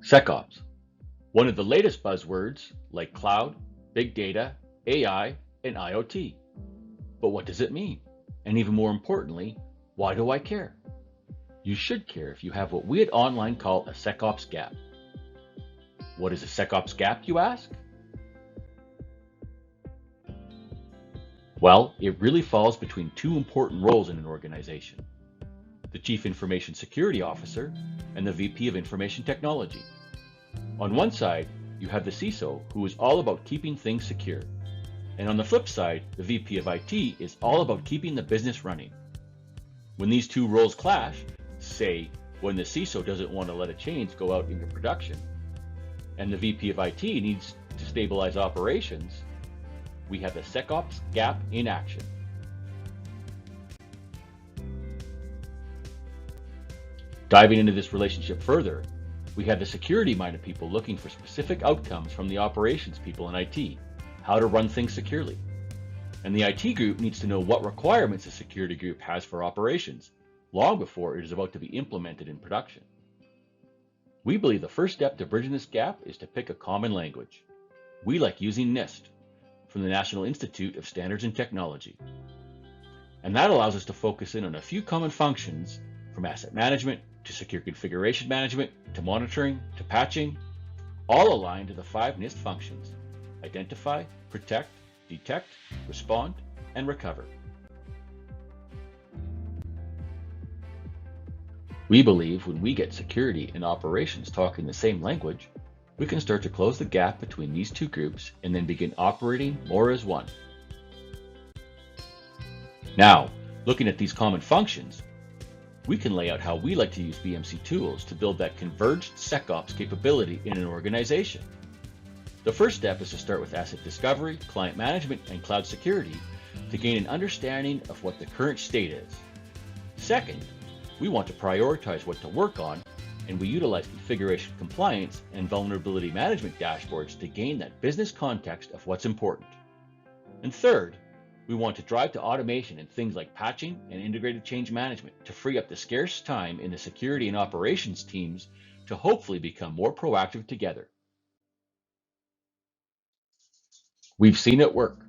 SecOps, one of the latest buzzwords like cloud, big data, AI, and IoT. But what does it mean? And even more importantly, why do I care? You should care if you have what we at Online call a SecOps gap. What is a SecOps gap, you ask? Well, it really falls between two important roles in an organization: the Chief Information Security Officer and the VP of Information Technology. On one side, you have the CISO, who is all about keeping things secure. And on the flip side, the VP of IT is all about keeping the business running. When these two roles clash, say when the CISO doesn't want to let a change go out into production, and the VP of IT needs to stabilize operations, we have the SecOps gap in action. Diving into this relationship further, we have the security-minded people looking for specific outcomes from the operations people in IT, how to run things securely. And the IT group needs to know what requirements the security group has for operations, long before it is about to be implemented in production. We believe the first step to bridging this gap is to pick a common language. We like using NIST, from the National Institute of Standards and Technology. And that allows us to focus in on a few common functions, from asset management to secure configuration management to monitoring to patching, all aligned to the 5 NIST functions: identify, protect, detect, respond, and recover. We believe when we get security and operations talking the same language, we can start to close the gap between these two groups and then begin operating more as one. Now, looking at these common functions, we can lay out how we like to use BMC tools to build that converged SecOps capability in an organization. The first step is to start with asset discovery, client management, and cloud security to gain an understanding of what the current state is. Second, we want to prioritize what to work on, and we utilize configuration compliance and vulnerability management dashboards to gain that business context of what's important. And third, we want to drive to automation in things like patching and integrated change management to free up the scarce time in the security and operations teams to hopefully become more proactive together. We've seen it work.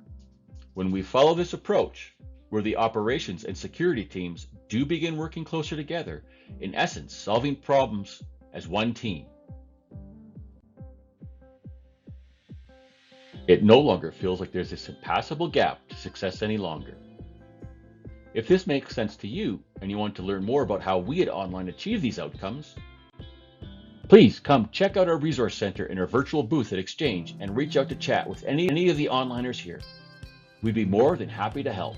When we follow this approach, where the operations and security teams do begin working closer together, in essence, solving problems as one team. It no longer feels like there's this impassable gap to success any longer. If this makes sense to you and you want to learn more about how we at Online achieve these outcomes, please come check out our resource center in our virtual booth at Exchange and reach out to chat with any of the onliners here. We'd be more than happy to help.